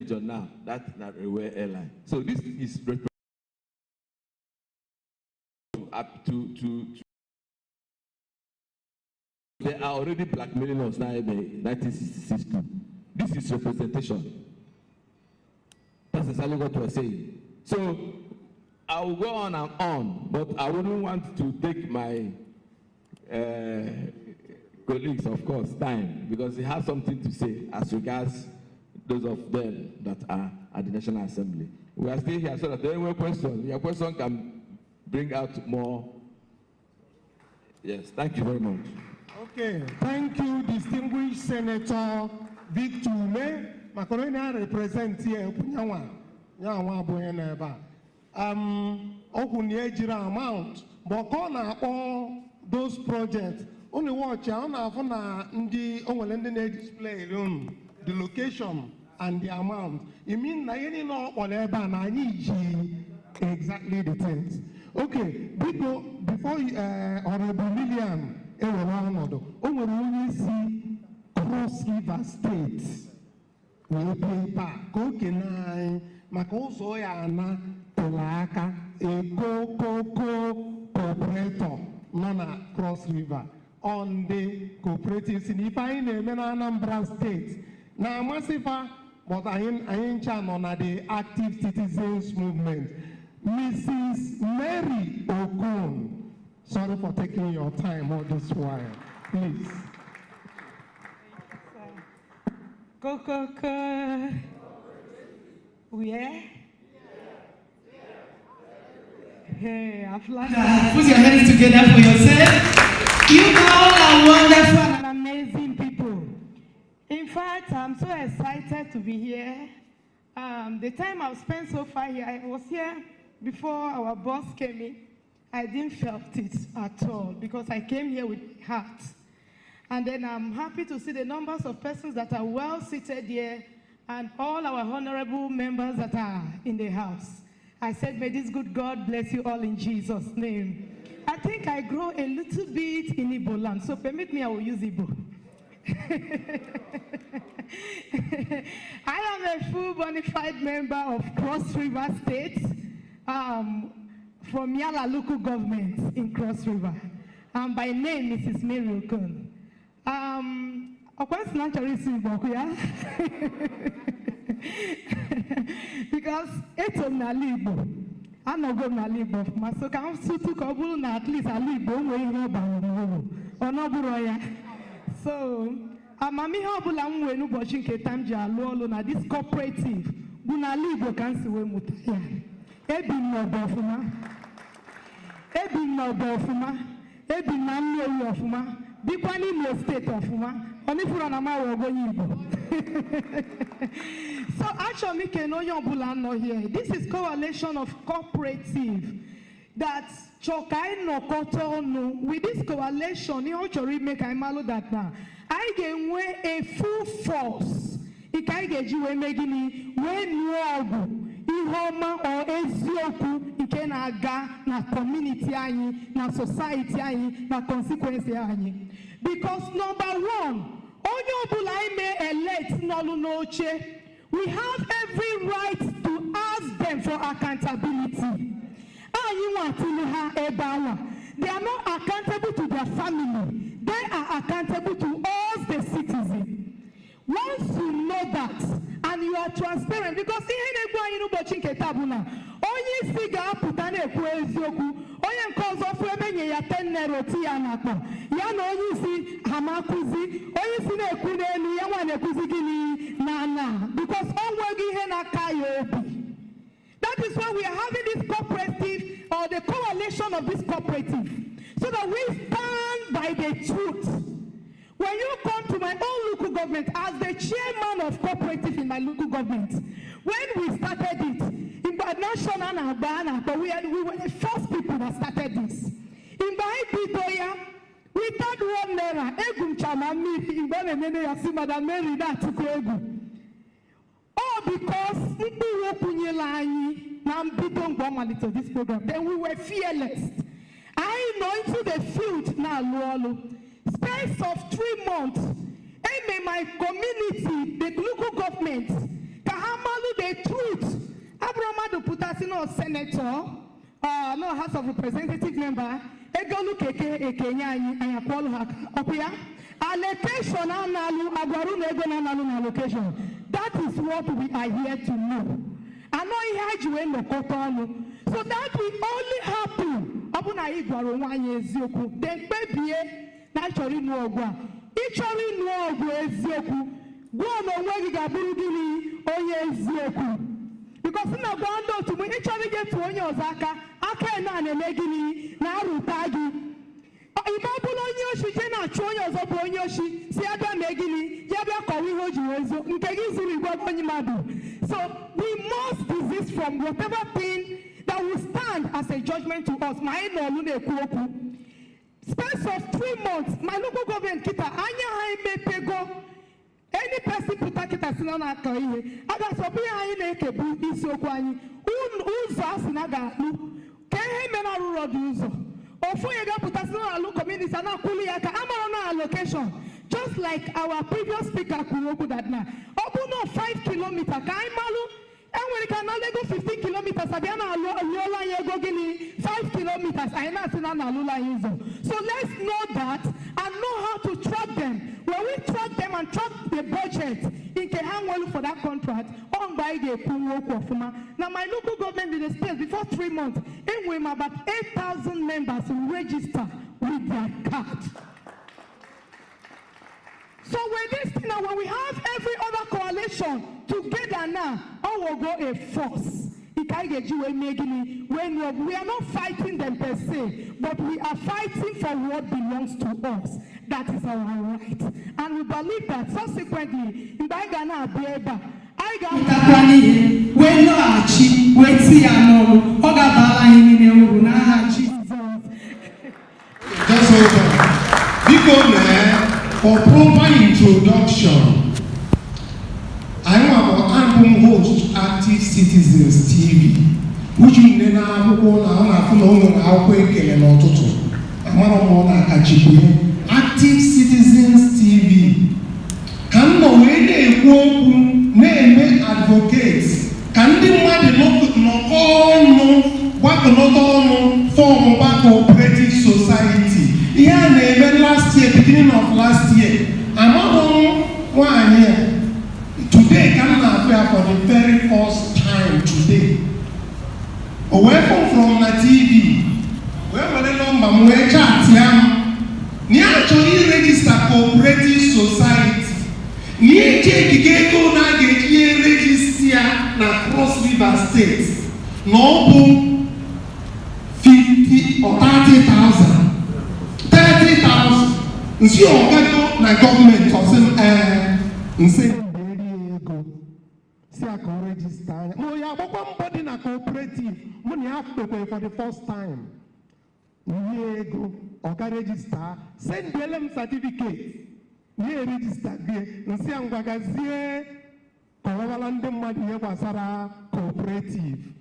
now, that's not railway airline. So this is up to they are already blackmailing us now in 1966 too. This is representation. That's exactly what we're saying. So I will go on and on, but I wouldn't want to take my colleagues, of course, time, because they have something to say as regards those of them that are at the National Assembly. We are still here so that there were questions. Your question can bring out more. Yes, thank you very much. Okay, thank you, distinguished Senator Victor Ume. Makorena represent here. Amount, but all those projects. Only watch on the display room, the location and the amount. You mean know whatever I need exactly the things. Okay, before Honorable Lillian. Only see Cross River State. We pay back. Kokenai, Makoso Yana, Telaka, a cooperator, Nona Cross River, on the cooperatives in Anambra State. Now, Masifa, but I ain't on the active citizens movement. Mrs. Mary Okun. Sorry for taking your time all this while. Please. Coca. Where? Hey, I've learned. Put your hands together for yourself. You all are wonderful and amazing people. In fact, I'm so excited to be here. The time I've spent so far here, I was here before our boss came in. I didn't felt it at all because I came here with heart. And then I'm happy to see the numbers of persons that are well seated here and all our honorable members that are in the house. I said, may this good God bless you all in Jesus' name. I think I grow a little bit in Igbo land, so permit me, I will use Igbo. I am a full bona fide member of Cross River State. From Yala local government in Cross River. By name, Mrs. Mary Okun. Because it's on Nalibo. I'm not going to Nalibo. So I'm suited to at least a Libo or no. So, I'm a Mihabulam when you watching Ketamja Lolo na this cooperative. Bunalibo can see where Mutaya. Ebi no bofuma. Ebi no bofuma. Ebi na mmewu ofuma. Bikwani no state ofuma. Oni fura na ma wo goyibo. So actually Keno Yobula no here. This is coalition of cooperative that chokai no koto no. With this coalition, you actually make I malo that now. I get a full force. Ikai get you megini when you are Ihoma or Ezioku, ike na aga na community anyi, na society anyi, na consequence anyi. Because number one, onye obula ime elect n'olu n'oche, we have every right to ask them for accountability. Anyi watili ha ebawa. They are not accountable to their family. They are accountable to us, the citizens. Once you know that, and you are transparent, because onye siga putane ekwezoku onye nkozo flemenye ya 10 naira ti ya nakpo ya na onye si hamakuzi onye si na ekwu n'elu ya nwa na ekuzi gini na because onwegi ihe na aka obi. That is why we are having this cooperative or the coalition of this cooperative, so that we stand by the truth. When you come to my own local government, as the chairman of cooperative in my local government, when we started it, in national and but we were the first people that started this. In Baidoya, we thought 1 naira, Egum Chamami, in Bonamene Yasimada Mary that took Egu. All because to this program, then we were fearless. I know into the field now, Luolo. Space of 3 months, my community, the local government, Kahamalu no senator, no House of Representative member, egolu keke ekenya and call her opia. Allocation analu agwaru nego na allocation. That is what we are here to know. I know he had no kotonu. So that will only happen. Abuna igwaro wanye ezioku. Then baby naturally no ogwa. Ichori no ogwa ezioku. Gwa no wegi gaburu gini oye ezioku. Because na gwando to me ichori get to onye ozaka aka na na gini na rutagi. Ibabulo onyoshi jena chonyo zobo onyoshi si ada megini yabia kowi hoji wezo nkegi ziri gwa onyi madu. So we must desist from whatever thing that will stand as a judgment to us. My no lune kuoku. Space of 3 months, my local government kita anya haime pego. Any person put a kita sinana kaihe. Aga sobi haine kebu isioku anyi. Uzo asinaga lu. Kehe mena rural uzo. Ofu yega putasina alu community sana kuli yaka ama allocation. Just like our previous speaker kuoku that na. Obu no 5 kilometers kai malu. And when you can only go 15 kilometers, Adiana Lola Yego Gini 5 kilometers. I know Sinana Lula Yizo. So let's know that and know how to track them. When we track them and track the budget in Kehangwelu for that contract, on by the Pungo Kofuma. Now my local government in the space before 3 months, and we about 8,000 members who register with their card. So with this thing now, when we have every other coalition together now, all will go a force. When we are not fighting them per se, but we are fighting for what belongs to us. That is our right. And we believe that subsequently, in Ghana, I Just hold on. Because for proper introduction, I know about Ambum host Active Citizens TV, which you then have Active Citizens TV. Can no way they name advocates? Can they want no form of cooperative society? Yeah, name last year, beginning of last year. I'm on 1 year. Today, Kanu appear for the very first time today. Welcome from the TV. Where the number we chat ni actually register cooperative society. Ni go na get register na Cross River State. No boom 50 or 30,000. 30,000. Nsi o na government or say see I can register. No, you have one in a cooperative. Money have to pay for the first time. You go or can register. Send the LM certificate. You register there. You see I'm going to say cooperative.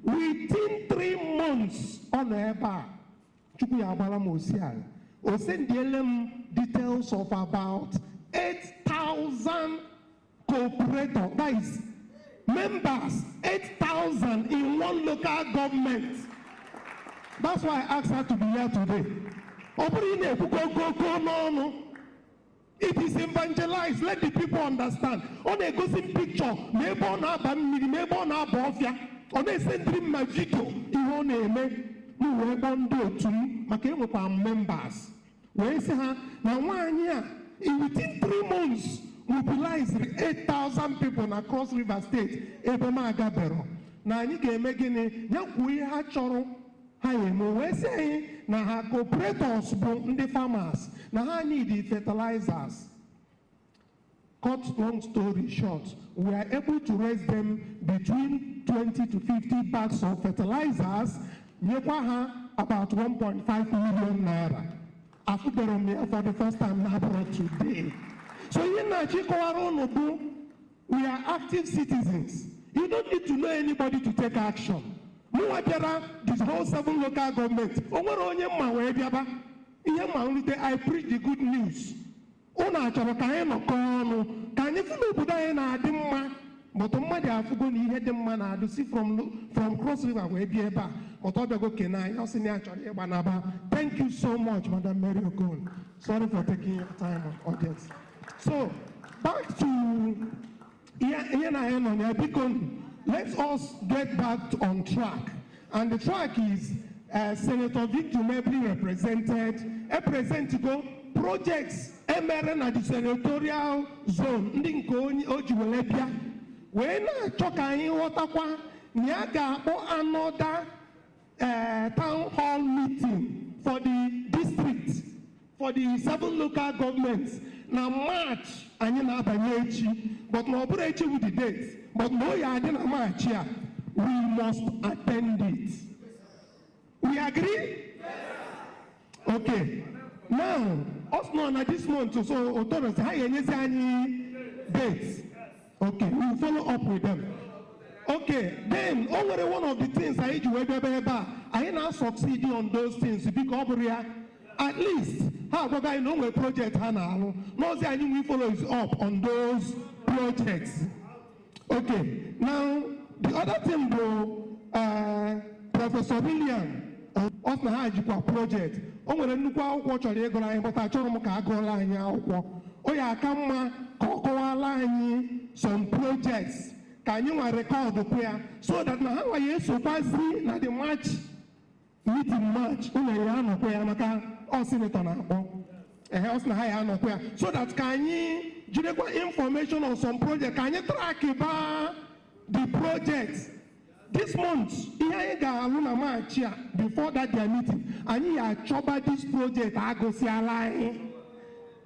Within 3 months on the EPA, we send the LM details of about 8,000 cooperator, that is members, 8,000 in one local government. That's why I asked her to be here today. It is evangelized. Let the people understand. On a gossip picture, maybe on our bofia, on a sending my video, you won't name you won't do it to me. My members. Where say her now 1 year, within 3 months. Mobilize 8,000 people across River State. Ebema Gabero. Na ni ke megene nyakuyi ha choro ha yemo we say na ha cooperators bo ndi farmers na ha need the fertilizers. Cut long story short, we are able to raise them between 20 to 50 bags of fertilizers. Nyekwa ha about 1.5 million naira. After me for the first time now today. So we are active citizens. You don't need to know anybody to take action. This whole 7 local governments. I preach the good news. but mmadụ afụgo na ihe dị mma na-adụ si from Cross River wee bịa ebe a but ọ bịago kene anyị ọ sị na ya chọrọ ịgbanaba. Thank you so much, Madam Mary Okon. Sorry for taking your time on audience. So back to here na here on Biko. Let us get back on track, and the track is Senator Victor Mebli represented projects emere na the senatorial zone ndị nke onye o ji were bịa wee na-achọ ka anyị ghọtakwa na ya ga-akpọ another town hall meeting for the district, for the 7 local governments na March anyị na-abanye echi, but na ọ bụrụ echi with the date, but na o ya adị na March ya, we must attend it. We agree? Okay. Now, us know na this month so authorities ha enyezi anyị dates. Okay, we will follow up with them. Okay, then only one of the things I do I now succeed on those things because at least how I know my project Hana. No, I we follow is up on those projects. Okay, now the other thing bro, Professor William. Of the Hajikwa project, onwere nnukwu akwụkwọ chọrọ ego anyị but achọrọ m ka agụọla anyị akwụkwọ. O ya aka mma ka ọ kọwala anyị some projects ka anyị nwa rekọdụ ya so that na ha nwa ya esokwazi na the March meeting March ụlọ ya anọkwa ya maka ọ sinetọ na-akpọ ọ sị na ha ya anọkwa ya so that ka anyị jirekwa information on some project ka anyị track ba the projects. This month, before that their meeting, and you are choba this project. I go see a line.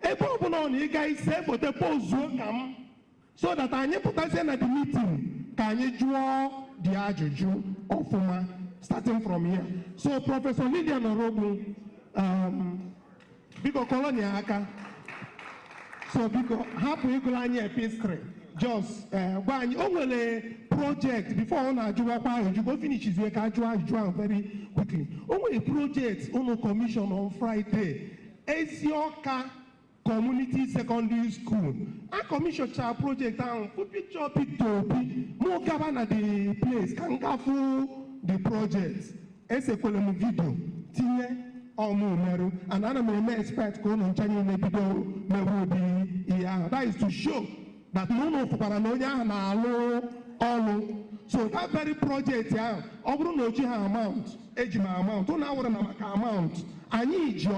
You guys say for the post come so that I put us in at the meeting. Can you draw the ajuju of Fuma starting from here? So, Professor Lydian Orobu, Biko Colonia Aka. So, Biko, happy Ecolania pastry. Just when only project before on you go finish his work very quickly. Only project on a commission on Friday. Esioka Community Secondary School. A commission child project and put picture picture more governor the place can go the project. Esekolemu video tine or more and another expert go on Chinese video meru that is to show that no paranoia na all. So that very project, amount, amount, amount, I need you,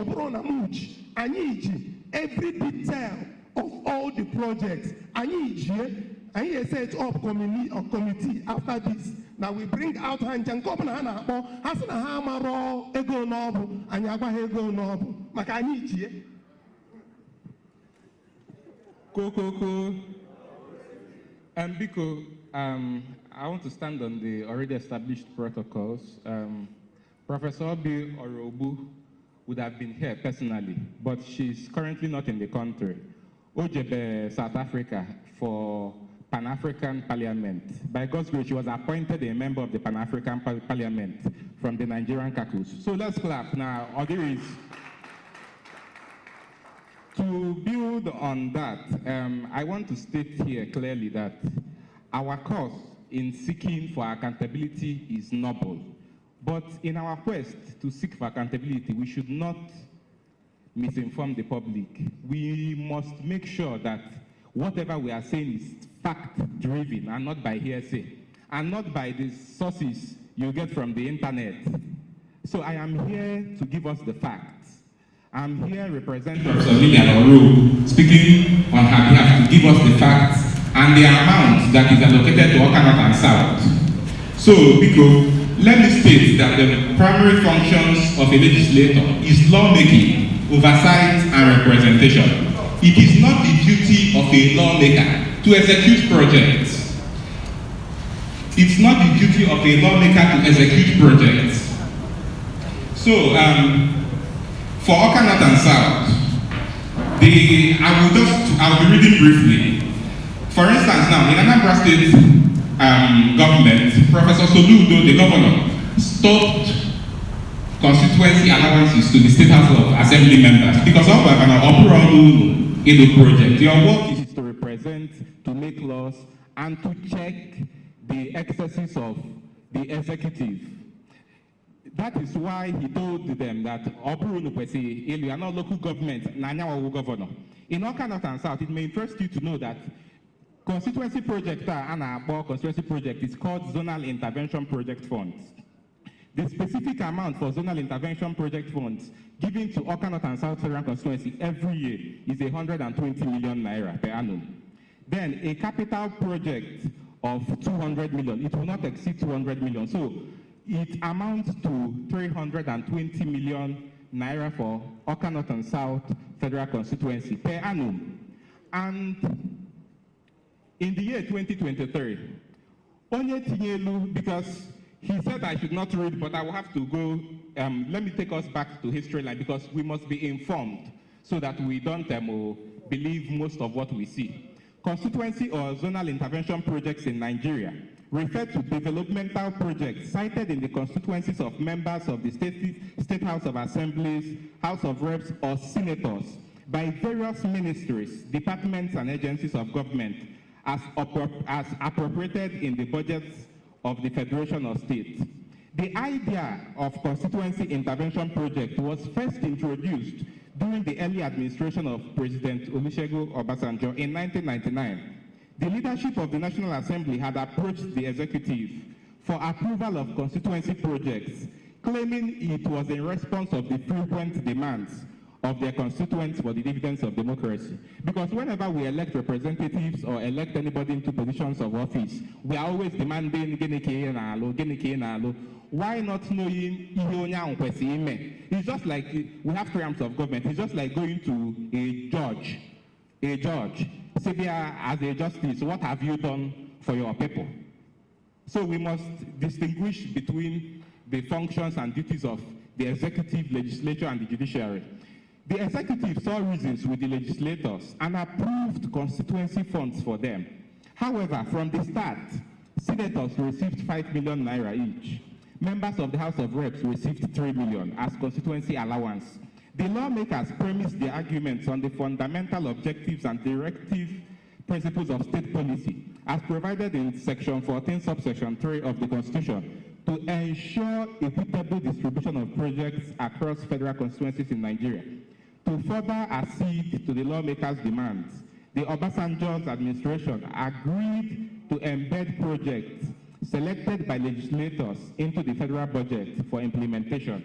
I need every detail of all the projects. I need you, set up committee after this. Now we bring out and come Hana, Hasana Hamaro, Ego Noble, and Yagwa Ego Noble. I need you. Coco. Biko, I want to stand on the already established protocols. Professor Obi Orobu would have been here personally, but she's currently not in the country. Ojebe, South Africa, for Pan-African Parliament. By God's grace, she was appointed a member of the Pan-African Parliament from the Nigerian caucus. So let's clap now. Ogiris. To build on that, I want to state here clearly that our cause in seeking for accountability is noble. But in our quest to seek for accountability, we should not misinform the public. We must make sure that whatever we are saying is fact-driven and not by hearsay, and not by the sources you get from the internet. So I am here to give us the facts. I'm here representing Professor Lilian Orobu, speaking on her behalf to give us the facts and the amount that is allocated to Oka North and South. So, Biko, let me state that the primary functions of a legislator is lawmaking, oversight, and representation. It is not the duty of a lawmaker to execute projects. It's not the duty of a lawmaker to execute projects. So, for Oka North and South, I'll be reading briefly. For instance, now in Anambra State government, Professor Soludo, the governor, stopped constituency allowances to the State House of Assembly members because of an operation in the project. Your work is to represent, to make laws, and to check the excesses of the executive. That is why he told them that you are not local government, governor. In Awka North and South, it may interest you to know that constituency project constituency project is called Zonal Intervention Project Funds. The specific amount for Zonal Intervention Project Funds given to Awka North and South Federal Constituency every year is 120 million naira per annum. Then a capital project of 200 million, it will not exceed 200 million. So it amounts to 320 million naira for Awka North and South Federal Constituency per annum. And in the year 2023, Onye Tinyelu, because he said I should not read, but I will have to go, let me take us back to history line, because we must be informed so that we don't believe most of what we see. Constituency or zonal intervention projects in Nigeria refer to developmental projects cited in the constituencies of members of the State House of Assemblies, House of Reps, or senators by various ministries, departments, and agencies of government as appropriated in the budgets of the Federation of States. The idea of constituency intervention project was first introduced during the early administration of President Olusegun Obasanjo in 1999. The leadership of the National Assembly had approached the executive for approval of constituency projects, claiming it was in response of the frequent demands of their constituents for the dividends of democracy. Because whenever we elect representatives or elect anybody into positions of office, we are always demanding, why not knowing it's just like we have triumphs of government. It's just like going to a judge, say, as a justice, what have you done for your people? So we must distinguish between the functions and duties of the executive, legislature, and the judiciary. The executive saw reasons with the legislators and approved constituency funds for them. However, from the start, senators received 5 million naira each. Members of the House of Reps received 3 million as constituency allowance. The lawmakers premised their arguments on the fundamental objectives and directive principles of state policy, as provided in Section 14, subsection 3 of the Constitution, to ensure equitable distribution of projects across federal constituencies in Nigeria. To further accede to the lawmakers' demands, the Obasanjo's administration agreed to embed projects selected by legislators into the federal budget for implementation.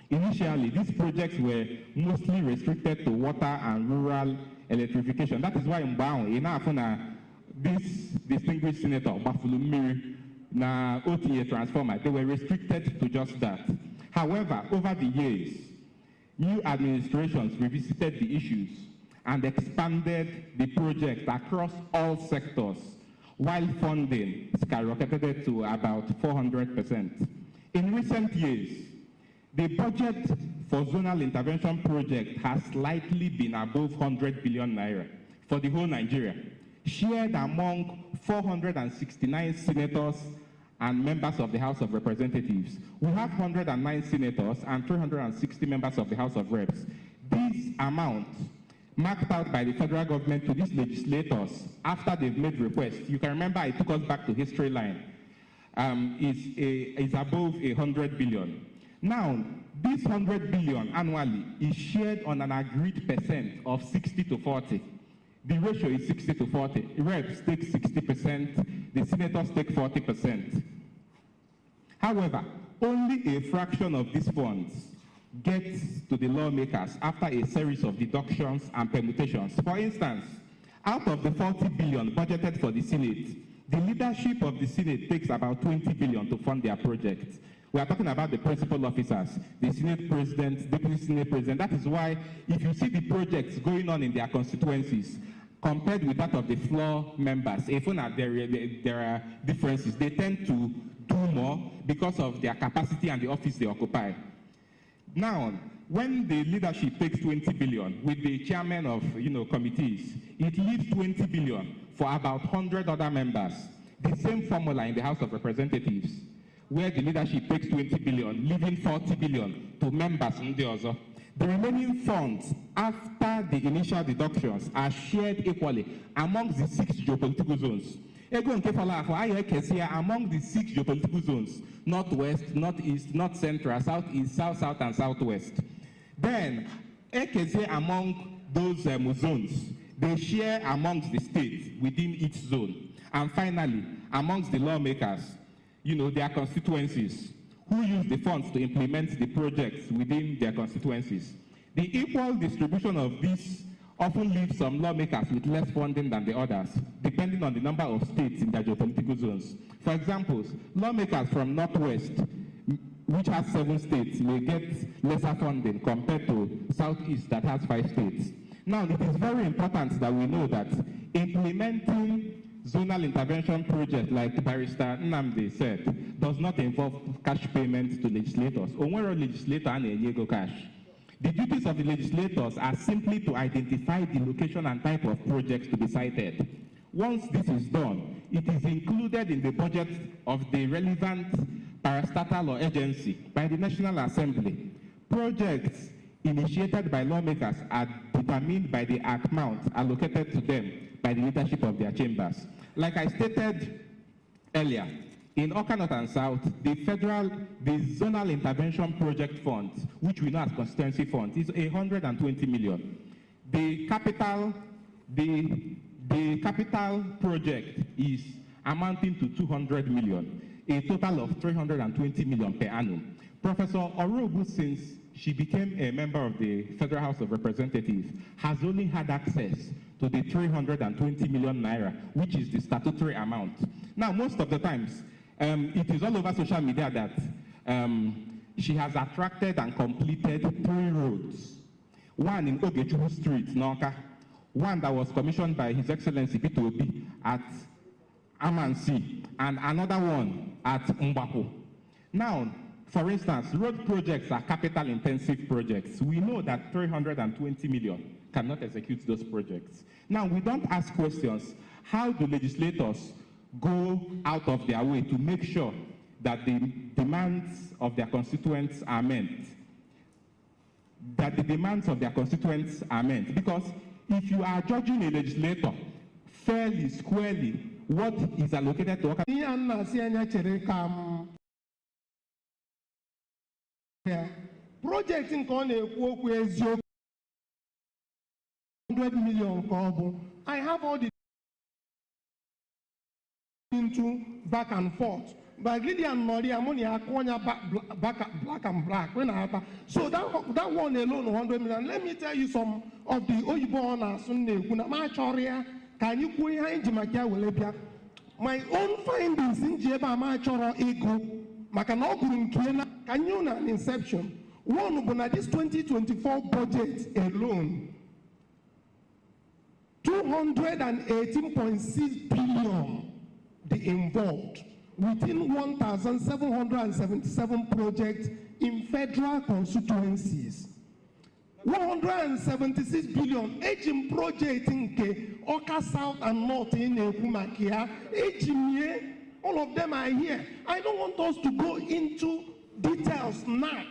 Initially, these projects were mostly restricted to water and rural electrification. That is why this distinguished senator, Bafulumiri, na OTA transformer, they were restricted to just that. However, over the years, new administrations revisited the issues and expanded the project across all sectors, while funding skyrocketed to about 400%. In recent years, the budget for zonal intervention project has slightly been above 100 billion naira for the whole Nigeria, shared among 469 senators and members of the House of Representatives. We have 109 senators and 360 members of the House of Reps. This amount, marked out by the federal government to these legislators after they've made requests, you can remember I took us back to history line, is above 100 billion. Now, this 100 billion annually is shared on an agreed percent of 60 to 40. The ratio is 60 to 40. Reps take 60%, the senators take 40%. However, only a fraction of these funds gets to the lawmakers after a series of deductions and permutations. For instance, out of the 40 billion budgeted for the Senate, the leadership of the Senate takes about 20 billion to fund their projects. We are talking about the principal officers, the Senate President, Deputy Senate President. That is why if you see the projects going on in their constituencies, compared with that of the floor members, even there are differences, they tend to do more because of their capacity and the office they occupy. Now, when the leadership takes 20 billion with the chairman of committees, it leaves 20 billion for about 100 other members. The same formula in the House of Representatives, where the leadership takes 20 billion, leaving 40 billion to members in the other. The remaining funds, after the initial deductions, are shared equally amongst the 6 geopolitical zones. Ego nke fala afọ ayo ekesia among the 6 geopolitical zones: northwest, northeast, north central, southeast, south, and southwest. Then ekesia among those zones, they share amongst the states within each zone. And finally, amongst the lawmakers, their constituencies, who use the funds to implement the projects within their constituencies. The equal distribution of these often leaves some lawmakers with less funding than the others, depending on the number of states in their geopolitical zones. For example, lawmakers from Northwest, which has 7 states, may get lesser funding compared to Southeast that has 5 states. Now, it is very important that we know that implementing zonal intervention projects, like Barrister Nnamdi said, does not involve cash payments to legislators. Onwero legislator and enyego cash. The duties of the legislators are simply to identify the location and type of projects to be cited. Once this is done, it is included in the budget of the relevant parastatal or agency by the National Assembly. Projects initiated by lawmakers are determined by the amount allocated to them by the leadership of their chambers. Like I stated earlier, in Awka North and South, the zonal intervention project fund, which we know as constituency funds, is 120 million. The capital project is amounting to 200 million, a total of 320 million per annum. Professor Orogu, since she became a member of the Federal House of Representatives, has only had access to the 320 million naira, which is the statutory amount. Now, most of the times, it is all over social media that she has attracted and completed 3 roads. One in Ogechubu Street, Nawka, one that was commissioned by His Excellency Peter Obi at Amansi, and another one at Mbako. Now, for instance, road projects are capital-intensive projects. We know that 320 million cannot execute those projects. Now, we don't ask questions. How do legislators go out of their way to make sure that the demands of their constituents are met? Because if you are judging a legislator fairly, squarely, what is allocated to project in Kone 100 million. I have all the into back and forth. But Gideon Maria money black and black when I have so that one alone 100 million. Let me tell you some of the Oyibo Sunday can you go my own findings in Jeba Machoro Ego Makanogun Kiena Kanyuna inception. One of this 2024 budget alone 218.6 billion they involved within 1,777 projects in federal constituencies. 176 billion aging project in Awka South and North in Ekumakia. All of them are here. I don't want us to go into details now.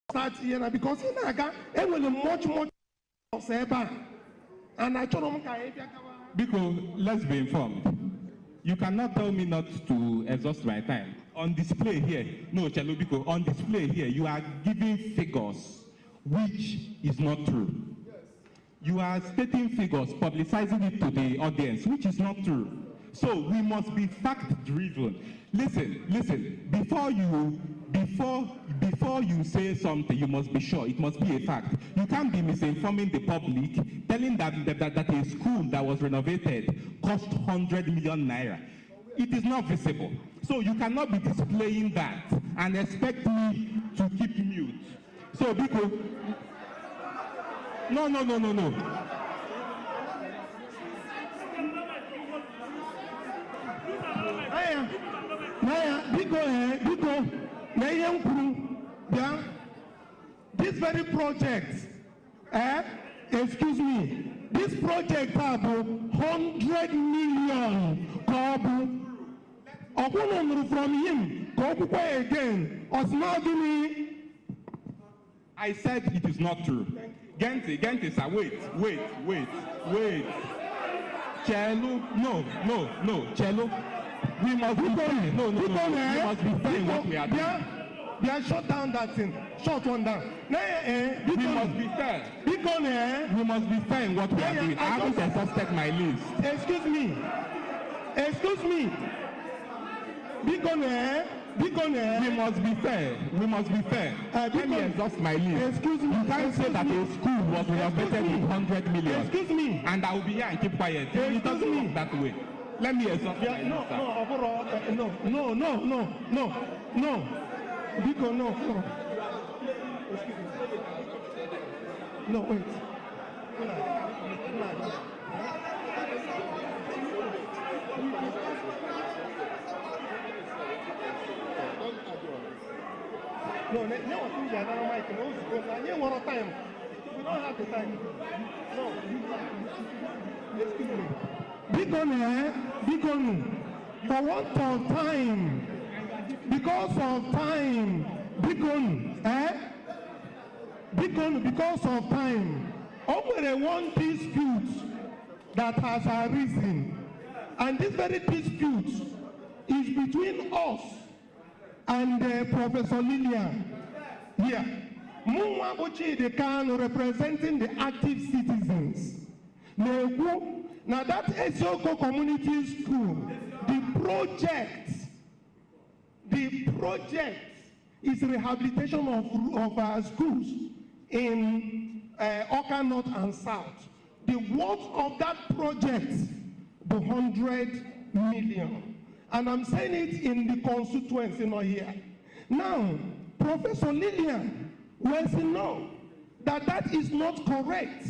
Start here because in Aga, it will much and I told them because let's be informed. You cannot tell me not to exhaust my time. On display here, no, Chalubiko, on display here, you are giving figures which is not true. You are stating figures, publicizing it to the audience, which is not true. So we must be fact-driven. Listen, before you say something, you must be sure. It must be a fact. You can't be misinforming the public, telling that a school that was renovated cost 100 million naira. It is not visible. So you cannot be displaying that and expect me to keep mute. So because no. This very project, excuse me, this project have 100 million from him. Go again. Osmagini I said it is not true. Gente, sir, wait. Cello, no, Cello. We must be fair. No. We must be fair in what we are doing. Yeah, shut down that thing. Shut one down. We must be fair. We must be fair in what we are doing. I haven't exhausted my list. Excuse me. We must be fair. Let me exhaust my list. Excuse me. You can't say that a school was renovated with 100 million. Excuse me. And I will be here and keep quiet. It doesn't work that way. Let me exhaust my list. No. Biko, no. No, wait. No, time. We don't have the time. No. Excuse me. Biko, for what of time? Because of time, because of time, only one dispute that has arisen, and this very dispute is between us and Professor Lillian here. Chidi Kanu representing the active citizens. Now that Esioko Community School, the project is rehabilitation of our schools in Oka North and South. The worth of that project, the 100 million. And I'm saying it in the constituency, not here. Now, Professor Lillian will say no, that is not correct,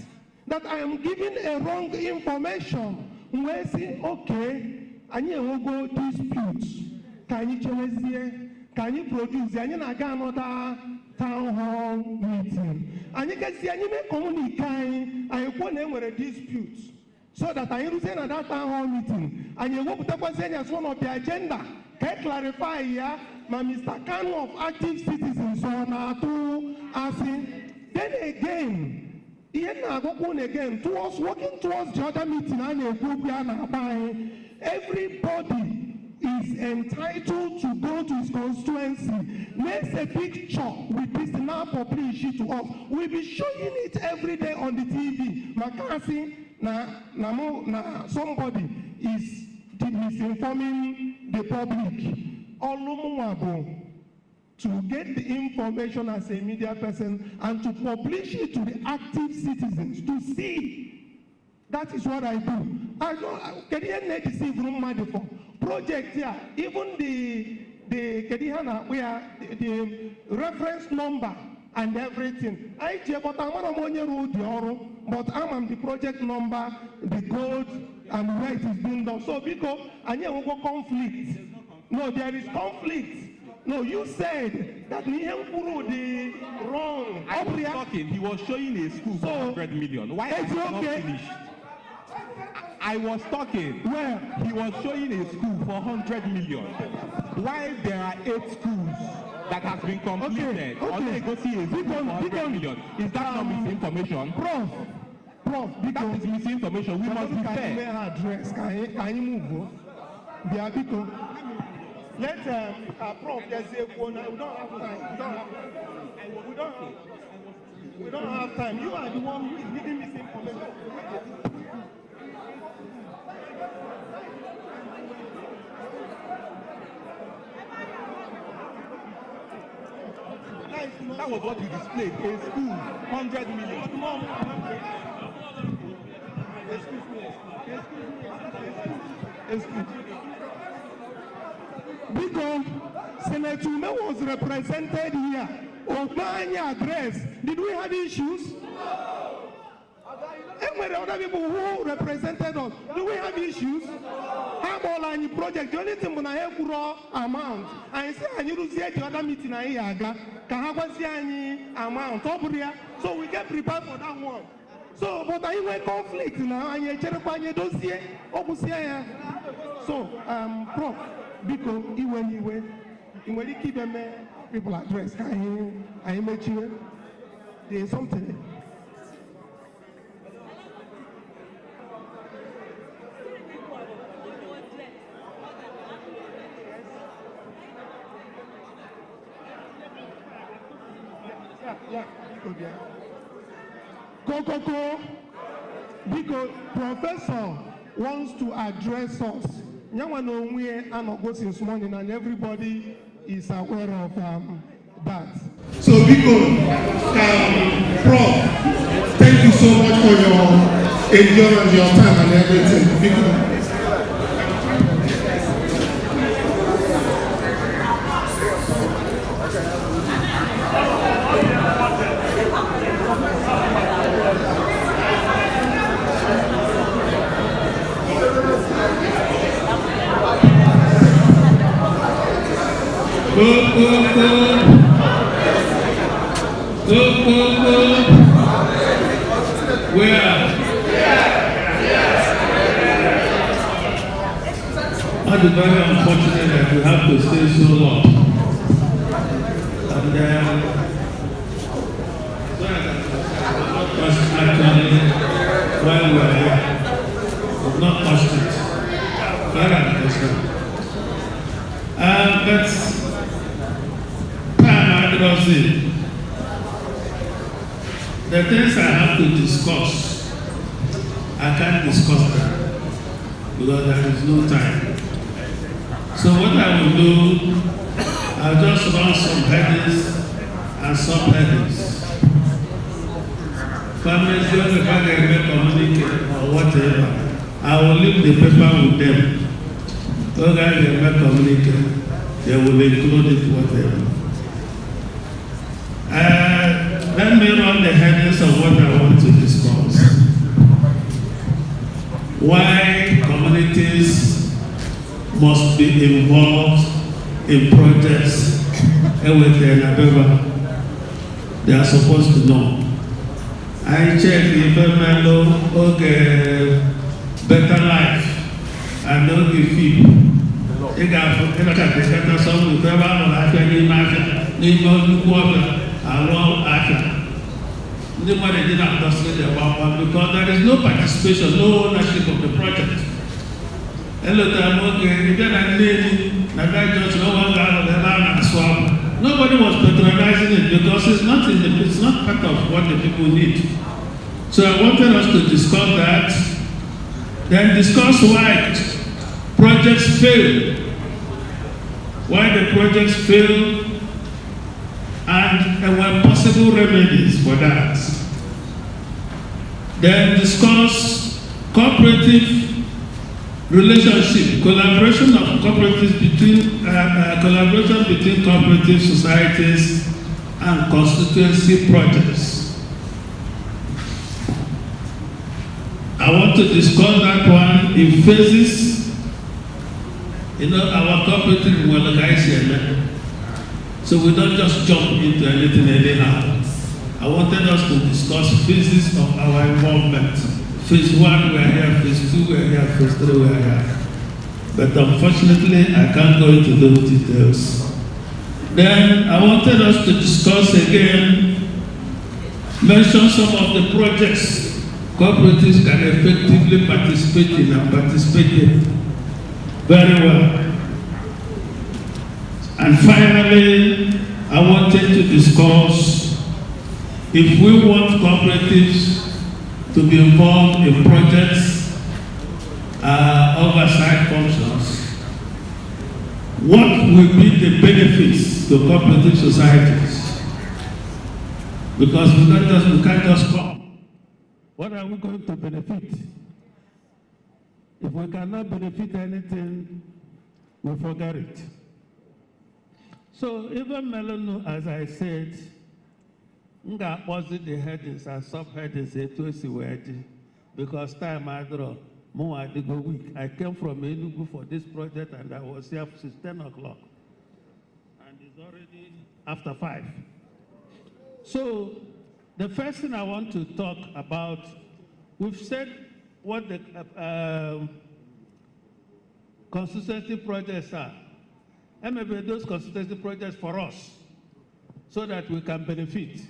that I am giving a wrong information. We'll say, okay, I will go dispute. Can you produce another town hall meeting? And you can see any communicate, I want a dispute. So that I understand at that town hall meeting, and you will put up as one of the agenda. Can clarify here, my Mr. Kanu of active citizens on our two asking. Then again, towards working towards the other meeting and everybody is entitled to go to his constituency. Makes a picture with this now publish it to us. We'll be showing it every day on the TV. Makasi, somebody is misinforming the public. To get the information as a media person and to publish it to the active citizens to see. That is what I do. I don't deceive for project here, even the reference number and everything. But I'm the project number, the code, and where it is being done. So because I will go conflict. No, there is conflict. No, you said that the wrong. I was talking. He was showing a school for 100 million. Why is it not finished? I was talking. Where? He was showing a school for 100 million. Why there are 8 schools that has been completed? Okay. Go see a school for 100 million. Is that not misinformation? Prof, that is misinformation. We must be fair. Address. Can you move? Because let Prof just say, we don't have time. We don't have time. You are the one who is giving misinformation. That was what you displayed. A school, 100 million. Excuse me. Because Senator Ume was represented here. Obanya address. Did we have issues? And were the other people who represented us? Do we have issues? How about any project? The only thing when I have raw amount, I say I need to see the other meeting I have. Can have any amount? So we get prepared for that one. So, but I have conflict now. I have a dossier. So, Prof, because when you keep them people address, can I make you? There's something. Yeah, Go. Because Professor wants to address us. Since morning, and everybody is aware of that. So, Biko, Prof, thank you so much for your endurance, your time, and everything. Biko. Where? It is very unfortunate that we have to stay so long. And actually, while we are here, we've not touched it. Very unfortunate. But time I don't see. The things I have to discuss, I can't discuss them because there is no time. So what I will do, I'll just run some headings and subheadings. Families don't communicate or whatever. I will leave the paper with them. Those guys they may communicate, they will include it whatever. Let me run the headings of what I want to discuss. Why communities must be involved in projects everything they are supposed to know. I check if I know, okay, better life, I know the fee. You got some with nobody did not understand about one because there is no participation, no ownership of the project. Nobody was patronizing it because it's not part of what the people need. So I wanted us to discuss that, then discuss why projects fail, why the projects fail, and when possible remedies for that. Then discuss cooperative relationship, collaboration between cooperative societies and constituency projects. I want to discuss that one in phases. Our cooperative will organize. So we don't just jump into anything anyhow. I wanted us to discuss phases of our involvement. Phase 1 we are here, phase 2 we are here, phase 3 we are here. But unfortunately, I can't go into those details. Then I wanted us to discuss again, mention some of the projects cooperatives can effectively participate in and participate in very well. And finally, I wanted to discuss if we want cooperatives to be involved in projects, oversight functions, what will be the benefits to cooperative societies? Because we can't just come. What are we going to benefit? If we cannot benefit anything, we forget it. So even Melonu, as I said, nga opposite the headings and subheadings because time I draw more I go week. I came from Enugu for this project and I was here since 10 o'clock. And it's already after 5. So the first thing I want to talk about, we've said what the consistency projects are. And maybe those consistency projects for us so that we can benefit.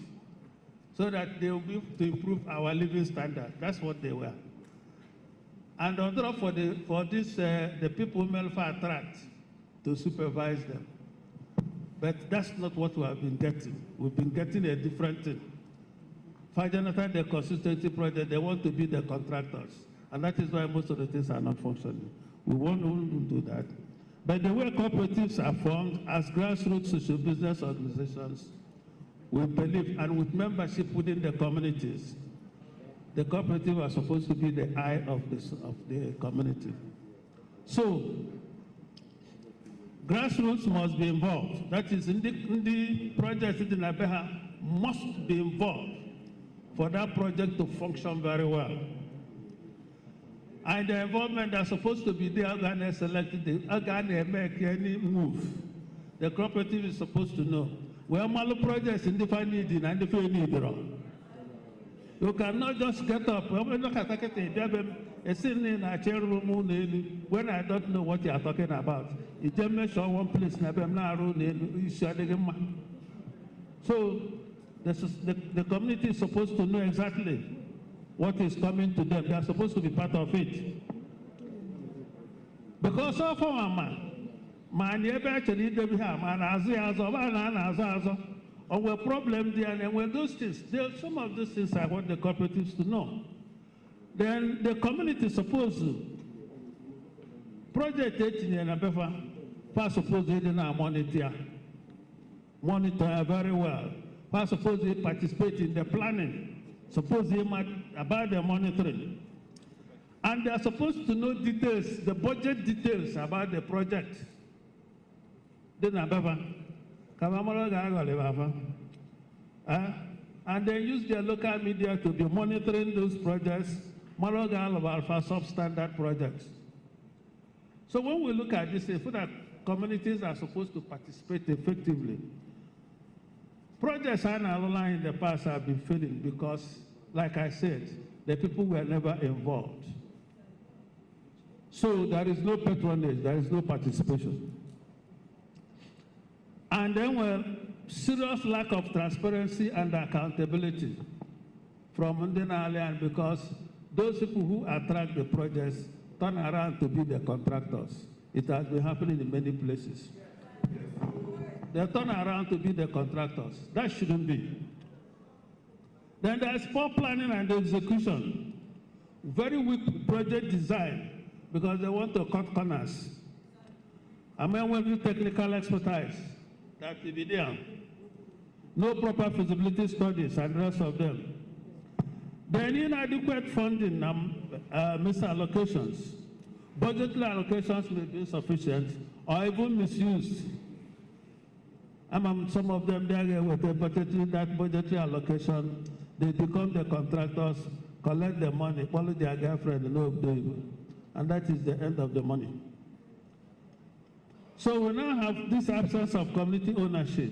so that they will be able to improve our living standard. That's what they were. And on top for the people Melfa attract to supervise them. But that's not what we have been getting. We've been getting a different thing. For Jonathan, the consistency project, they want to be the contractors. And that is why most of the things are not functioning. We won't do that. But the way cooperatives are formed as grassroots social business organizations, we believe, and with membership within the communities, the cooperative are supposed to be the eye of the community. So, grassroots must be involved. That is, in the project in Abeha must be involved for that project to function very well. And the involvement are supposed to be the organ selected, the organ make any move. The cooperative is supposed to know where Malo projects in different need and different need. You cannot just get up. When I don't know what you are talking about, you just make sure one place. So the community is supposed to know exactly what is coming to them. They are supposed to be part of it. Because so far, man, you actually our problem there, and when those things, some of those things I want the cooperatives to know. Then the community is supposed to project 18 and above, pass supposed to monitor very well. Pass supposed to participate in the planning. Suppose they might about the monitoring. And they are supposed to know details, the budget details about the project. And they use their local media to be monitoring those projects, substandard projects. So when we look at this, if that communities are supposed to participate effectively, projects in the past have been failing because, like I said, the people were never involved. So there is no patronage, there is no participation. And then, well, serious lack of transparency and accountability from Mundenalian because those people who attract the projects turn around to be the contractors. It has been happening in many places. They turn around to be the contractors. That shouldn't be. Then there's poor planning and execution. Very weak project design because they want to cut corners. I mean, when you technical expertise, that will be there. No proper feasibility studies and the rest of them. Then inadequate funding misallocations. Budgetary allocations may be insufficient or even misused. Some of them there with that budgetary allocation, they become the contractors, collect the money, follow their girlfriend, and that is the end of the money. So we now have this absence of community ownership,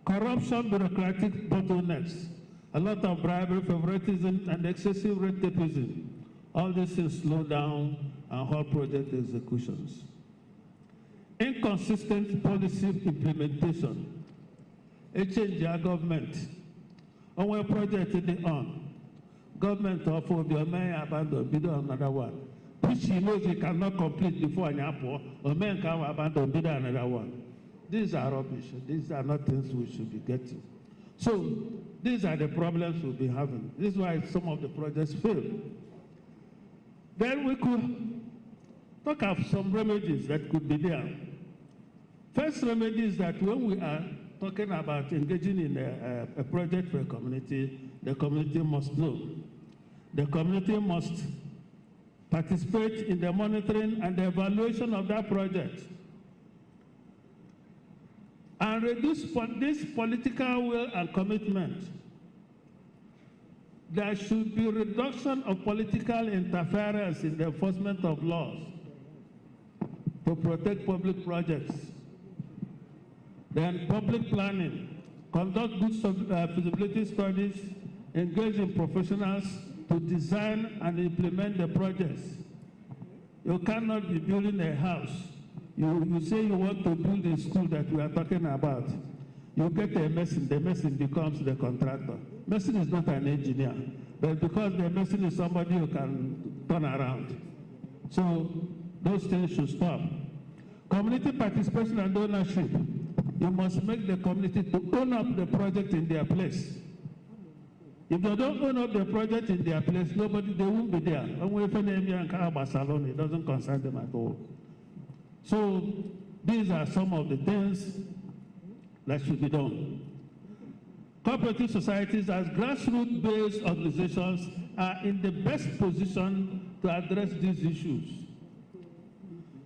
corruption, bureaucratic bottlenecks, a lot of bribery, favoritism, and excessive red tapeism. All this is slow down and halt project executions. Inconsistent policy implementation. A change in government. On one project on, government offer the may abandon, bid on another one. Which he knows he cannot complete before an apple, or man can abandon, bid on another one. These are rubbish. These are not things we should be getting. So these are the problems we'll be having. This is why some of the projects fail. Then we could talk of some remedies that could be there. First remedy is that when we are talking about engaging in a project for a community, the community must know. The community must participate in the monitoring and the evaluation of that project. And reduce this political will and commitment. There should be reduction of political interference in the enforcement of laws to protect public projects. Then public planning, conduct good feasibility studies, engage in professionals to design and implement the projects. You cannot be building a house. You say you want to build a school that we are talking about. You get a mason, the mason becomes the contractor. Mason is not an engineer, but because the mason is somebody who can turn around. So those things should stop. Community participation and ownership. You must make the community to own up the project in their place. If they don't own up the project in their place, they won't be there. It doesn't concern them at all. So these are some of the things that should be done. Cooperative societies as grassroots-based organizations are in the best position to address these issues.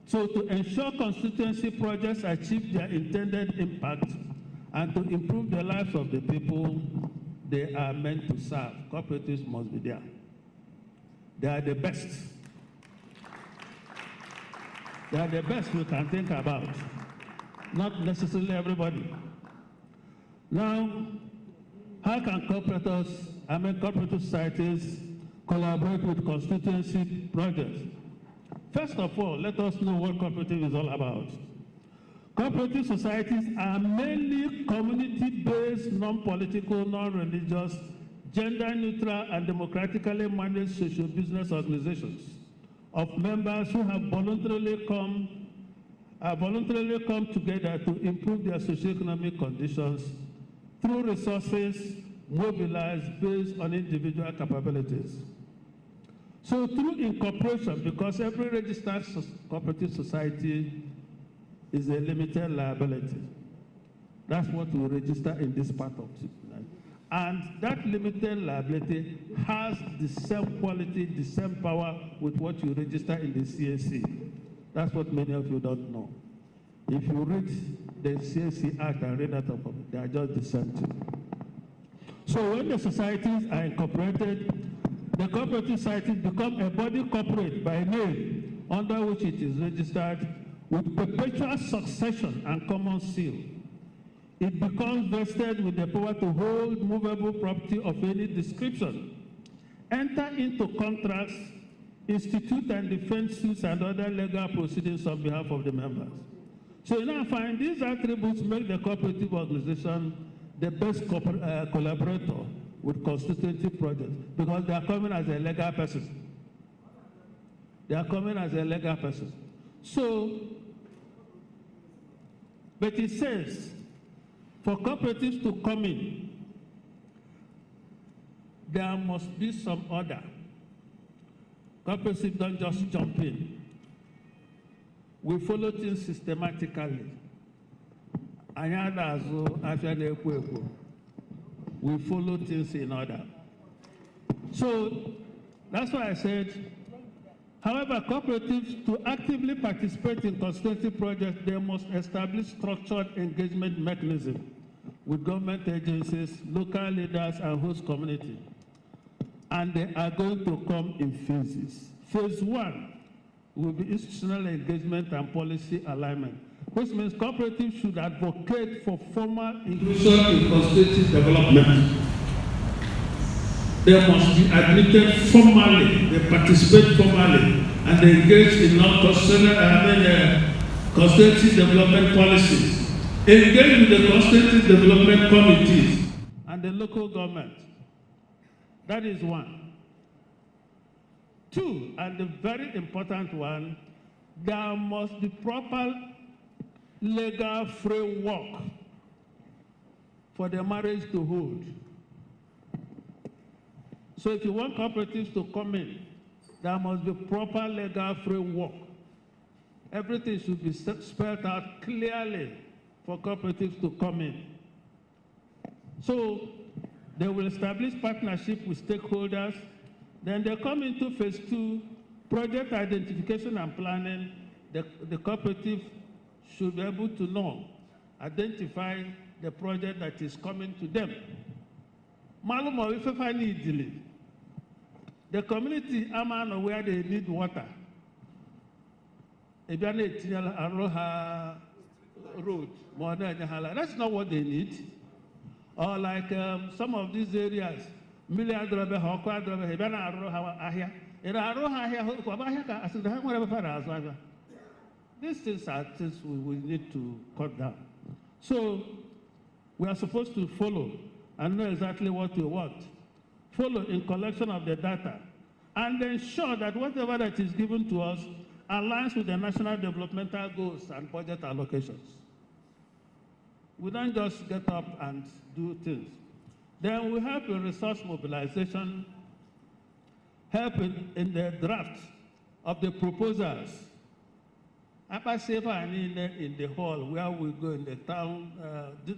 So to ensure constituency projects achieve their intended impact and to improve the lives of the people they are meant to serve, cooperatives must be there. They are the best. They are the best we can think about, not necessarily everybody. Now, how can cooperative societies collaborate with constituency projects? First of all, let us know what cooperative is all about. Cooperative societies are mainly community-based, non-political, non-religious, gender-neutral, and democratically managed social business organizations of members who have voluntarily come together to improve their socioeconomic conditions through resources mobilized based on individual capabilities. So through incorporation, because every registered cooperative society is a limited liability. That's what we register in this part of it. And that limited liability has the same quality, the same power with what you register in the CAC. That's what many of you don't know. If you read the CAC Act and read that up, they are just the same thing. So when the societies are incorporated, the cooperative societies become a body corporate by name under which it is registered with perpetual succession and common seal. It becomes vested with the power to hold movable property of any description, enter into contracts, institute and defend suits and other legal proceedings on behalf of the members. So you now find these attributes make the cooperative organization the best collaborator with constituency projects because they are coming as a legal person. They are coming as a legal person. So, but it says, for cooperatives to come in, there must be some order. Cooperatives don't just jump in. We follow things systematically. We follow things in order. So that's why I said, however, cooperatives to actively participate in constituency projects, they must establish structured engagement mechanisms with government agencies, local leaders, and host community. And they are going to come in phases. Phase 1 will be institutional engagement and policy alignment, which means cooperatives should advocate for formal inclusion in constituency development. They must be admitted formally, they participate formally, and they engage in constituency development policies. Engage with the constituency development committees and the local government. That is 1. 2, and the very important one, there must be proper legal framework for the marriage to hold. So if you want cooperatives to come in, there must be proper legal framework. Everything should be spelled out clearly for cooperatives to come in. So they will establish partnership with stakeholders. Then they come into phase 2, project identification and planning. The cooperative should be able to know, identify the project that is coming to them. The community are where they need water. Road, that's not what they need. Or like some of these areas, these things are things we need to cut down. So We are supposed to follow and know exactly what we want. Follow in collection of the data and ensure that whatever that is given to us aligns with the national developmental goals and budget allocations. We don't just get up and do things. Then we help in resource mobilization, help in the draft of the proposals. In the hall where we go in the town,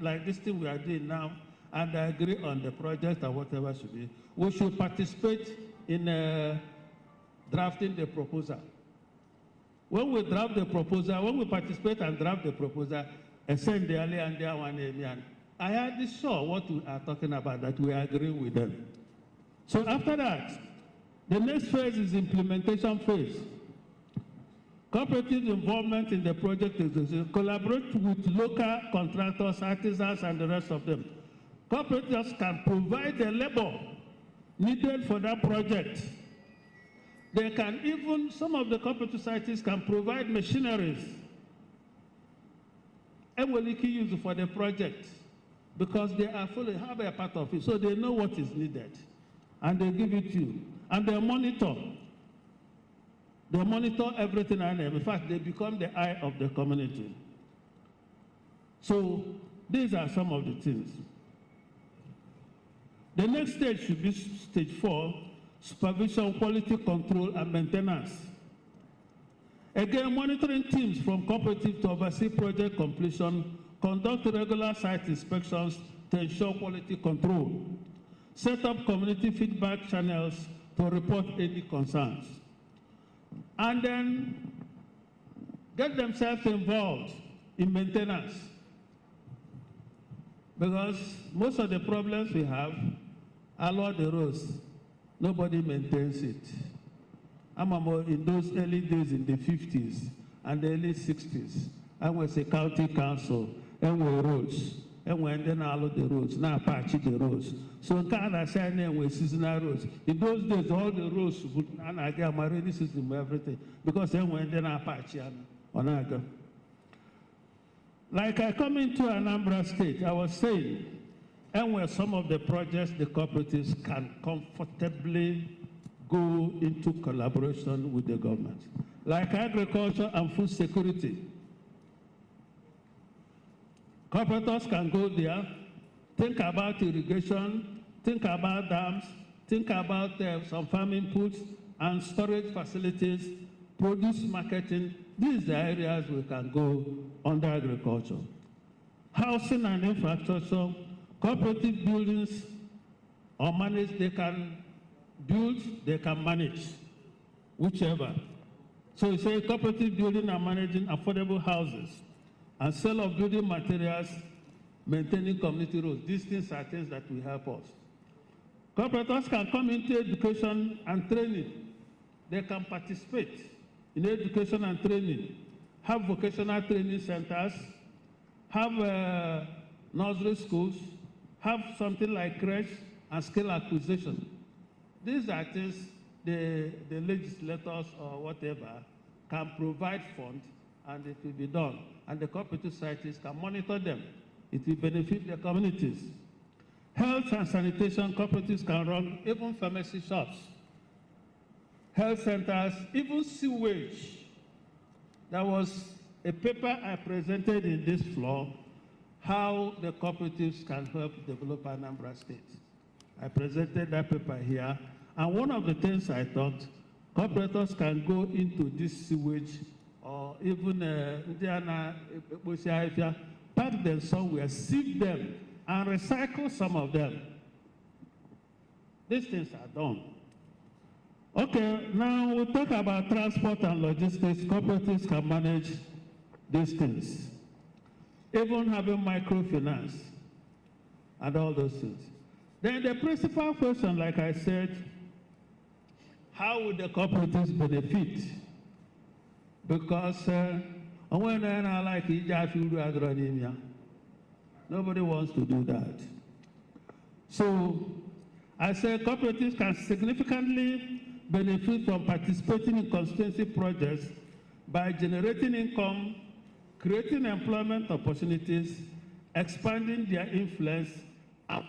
like this thing we are doing now, and agree on the project or whatever should be. We should participate in drafting the proposal. When we draft the proposal, when we participate and draft the proposal, essentially and there one I hardly sure what we are talking about, that we agree with them. So after that, the next phase is implementation phase. Cooperative involvement in the project is collaborate with local contractors, artisans, and the rest of them. Cooperatives can provide the labor needed for that project. They can even, some of the cooperative societies can provide machineries and will use for the project because they are fully have a part of it, so they know what is needed, and they give it to you, and they monitor. They monitor everything, and in fact, they become the eye of the community. So these are some of the things. The next stage should be stage 4, supervision, quality control, and maintenance. Again, monitoring teams from cooperative to oversee project completion, conduct regular site inspections to ensure quality control, set up community feedback channels to report any concerns, and then get themselves involved in maintenance. Because most of the problems we have along the roads, nobody maintains it. I'm in those early days in the 50s and the early 60s. I was a county council, and we roads, and we then all the roads, now patch the roads. So in Canada, I we seasonal roads. In those days, all the roads, and I get my rainy system, everything, because then we then patch on Aga. Like I come into Anambra State, I was saying, and where some of the projects the cooperatives can comfortably go into collaboration with the government, like agriculture and food security. Cooperatives can go there, think about irrigation, think about dams, think about some farm inputs and storage facilities, produce marketing. These are the areas we can go under agriculture. Housing and infrastructure, cooperative buildings or manage, they can build, they can manage, whichever. So you say cooperative building and managing affordable houses and sale of building materials, maintaining community roads. These things are things that will help us. Cooperatives can come into education and training. They can participate in education and training, have vocational training centers, have nursery schools, have something like creche and skill acquisition. These are things the legislators or whatever can provide funds, and it will be done. And the cooperative societies can monitor them. It will benefit the communities. Health and sanitation cooperatives can run even pharmacy shops, health centers, even sewage. There was a paper I presented in this floor, how the cooperatives can help develop Anambra State. I presented that paper here, and one of the things I thought, cooperatives can go into this sewage or even pack them somewhere, sieve them, and recycle some of them. These things are done. Okay, now we'll talk about transport and logistics. Cooperatives can manage these things, even having microfinance and all those things. Then the principal question, like I said, how would the cooperatives benefit? Because when I like agronomia, nobody wants to do that. So I say cooperatives can significantly benefit from participating in constituency projects by generating income, creating employment opportunities, expanding their influence and